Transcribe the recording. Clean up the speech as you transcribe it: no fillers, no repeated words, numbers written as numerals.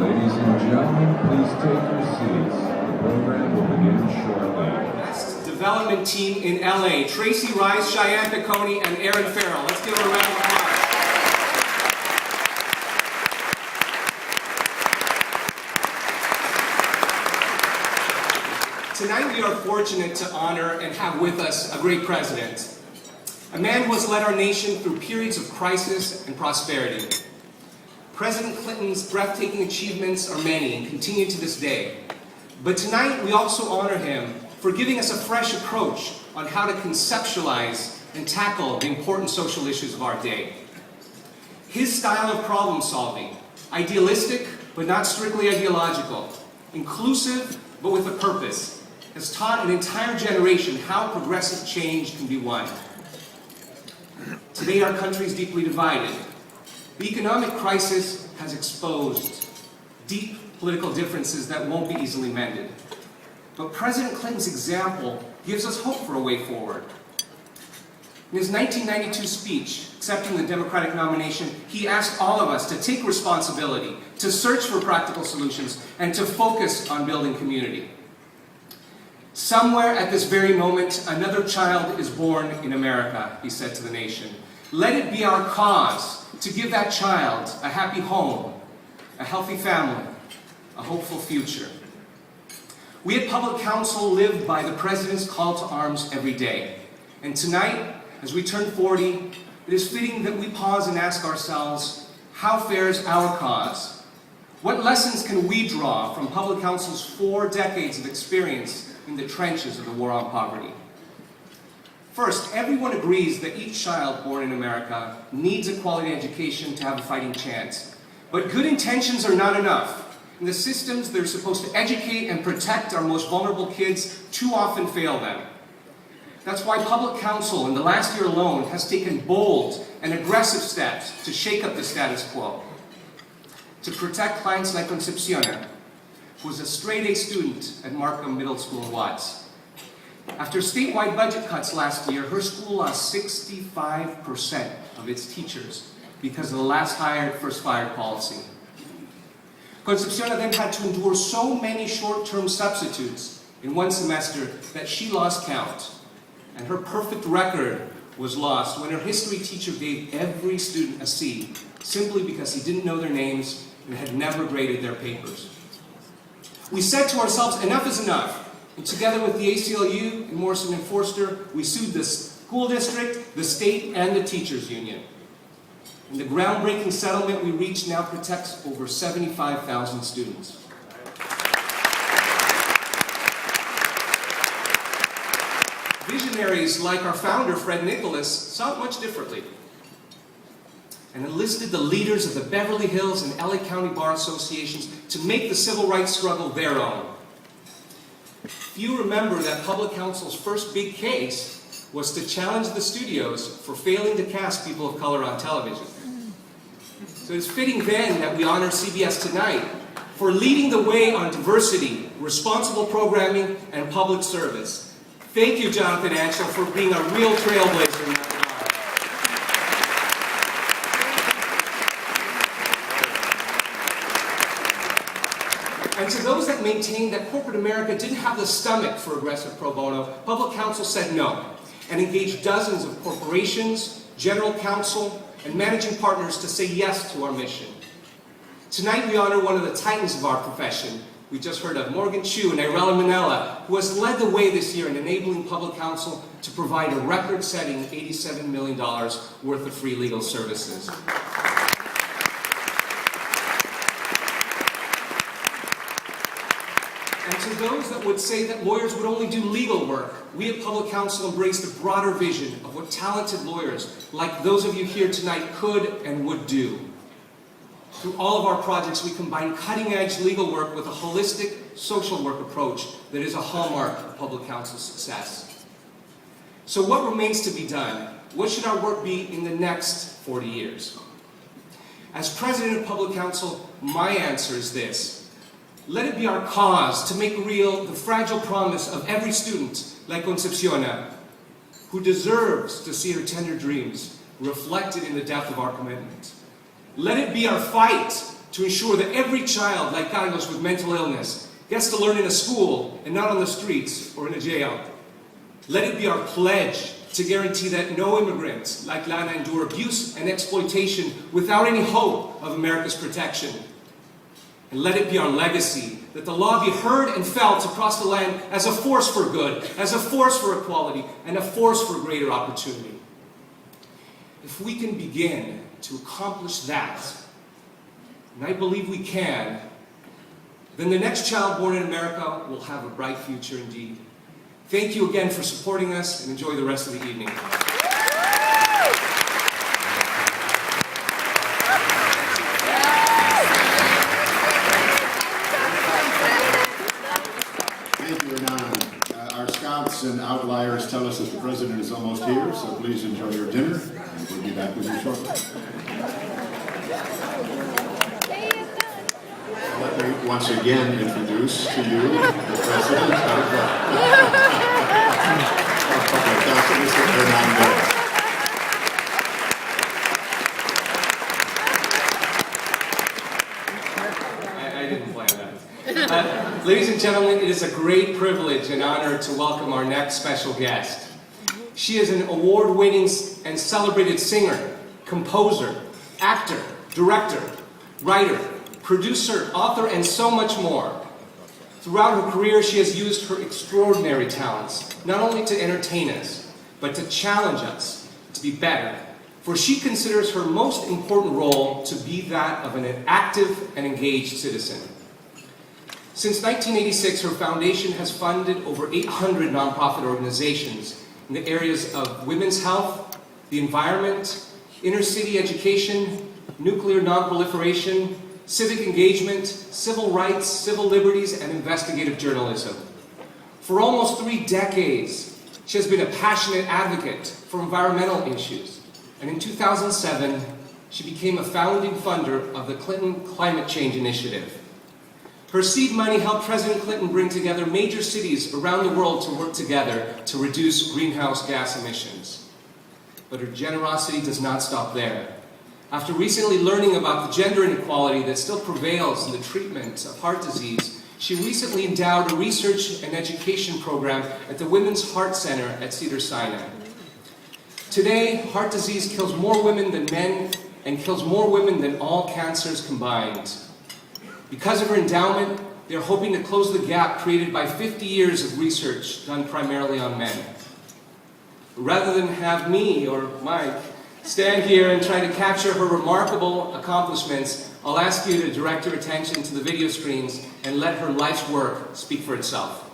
Ladies and gentlemen, please take your seats. The program will begin shortly. Best development team in LA, Tracy Rice, Cheyenne Piccone, and Hernan Vera. Let's give them a round of applause. Tonight we are fortunate to honor and have with us a great president. A man who has led our nation through periods of crisis and prosperity. President Clinton's breathtaking achievements are many and continue to this day. But tonight we also honor him for giving us a fresh approach on how to conceptualize and tackle the important social issues of our day. His style of problem solving, idealistic but not strictly ideological, inclusive but with a purpose, has taught an entire generation how progressive change can be won. Today our country is deeply divided. The economic crisis has exposed deep political differences that won't be easily mended. But President Clinton's example gives us hope for a way forward. In his 1992 speech, accepting the Democratic nomination, he asked all of us to take responsibility, to search for practical solutions, and to focus on building community. Somewhere at this very moment, another child is born in America, he said to the nation. Let it be our cause to give that child a happy home, a healthy family, a hopeful future. We at Public Counsel live by the President's call to arms every day. And tonight, as we turn 40, it is fitting that we pause and ask ourselves, how fares our cause? What lessons can we draw from Public Counsel's 4 decades of experience in the trenches of the war on poverty? First, everyone agrees that each child born in America needs a quality education to have a fighting chance. But good intentions are not enough. And the systems that are supposed to educate and protect our most vulnerable kids too often fail them. That's why Public Counsel in the last year alone has taken bold and aggressive steps to shake up the status quo. To protect clients like Concepcion, who was a straight-A student at Markham Middle School in Watts. After statewide budget cuts last year, her school lost 65% of its teachers because of the last hired, first fired policy. Concepcion then had to endure so many short-term substitutes in one semester that she lost count. And her perfect record was lost when her history teacher gave every student a C simply because he didn't know their names and had never graded their papers. We said to ourselves, enough is enough. And together with the ACLU and Morrison and Forster, we sued the school district, the state, and the teachers union. And the groundbreaking settlement we reached now protects over 75,000 students. Visionaries like our founder, Fred Nicholas, saw it much differently and enlisted the leaders of the Beverly Hills and LA County Bar Associations to make the civil rights struggle their own. Few remember that Public Counsel's first big case was to challenge the studios for failing to cast people of color on television. So it's fitting then that we honor CBS tonight for leading the way on diversity, responsible programming, and public service. Thank you, Jonathan Anschel, for being a real trailblazer in that regard. And to those that maintain that corporate America didn't have the stomach for aggressive pro bono, Public Counsel said no, and engaged dozens of corporations, general counsel, and managing partners to say yes to our mission. Tonight we honor one of the titans of our profession. We just heard of Morgan Chu and Irela Manella, who has led the way this year in enabling Public Counsel to provide a record-setting $87 million worth of free legal services. And to those that would say that lawyers would only do legal work, we at Public Counsel embraced a broader vision of what talented lawyers, like those of you here tonight, could and would do. Through all of our projects, we combine cutting-edge legal work with a holistic social work approach that is a hallmark of Public Counsel's success. So what remains to be done? What should our work be in the next 40 years? As President of Public Counsel, my answer is this. Let it be our cause to make real the fragile promise of every student like Concepcion, who deserves to see her tender dreams reflected in the depth of our commitment. Let it be our fight to ensure that every child, like Carlos, with mental illness, gets to learn in a school and not on the streets or in a jail. Let it be our pledge to guarantee that no immigrants like Lana endure abuse and exploitation without any hope of America's protection. And let it be our legacy that the law be heard and felt across the land as a force for good, as a force for equality, and a force for greater opportunity. If we can begin to accomplish that, and I believe we can, then the next child born in America will have a bright future indeed. Thank you again for supporting us, and enjoy the rest of the evening. Thank you, Hernan. Our scouts and outliers tell us that the president is almost here, so please enjoy your dinner, and we'll be back with you shortly. Let me once again introduce to you the president of Public Counsel, Mr. Hernan Vera. I didn't plan that. Ladies and gentlemen, it is a great privilege and honor to welcome our next special guest. She is an award-winning and celebrated singer, composer, actor, director, writer, producer, author, and so much more. Throughout her career, she has used her extraordinary talents, not only to entertain us, but to challenge us to be better. For she considers her most important role to be that of an active and engaged citizen. Since 1986, her foundation has funded over 800 nonprofit organizations in the areas of women's health, the environment, inner city education, nuclear nonproliferation, civic engagement, civil rights, civil liberties, and investigative journalism. For almost 3 decades, she has been a passionate advocate for environmental issues. And in 2007, she became a founding funder of the Clinton Climate Change Initiative. Her seed money helped President Clinton bring together major cities around the world to work together to reduce greenhouse gas emissions. But her generosity does not stop there. After recently learning about the gender inequality that still prevails in the treatment of heart disease, she recently endowed a research and education program at the Women's Heart Center at Cedars-Sinai. Today, heart disease kills more women than men and kills more women than all cancers combined. Because of her endowment, they're hoping to close the gap created by 50 years of research done primarily on men. Rather than have me or Mike stand here and try to capture her remarkable accomplishments, I'll ask you to direct your attention to the video screens and let her life's work speak for itself.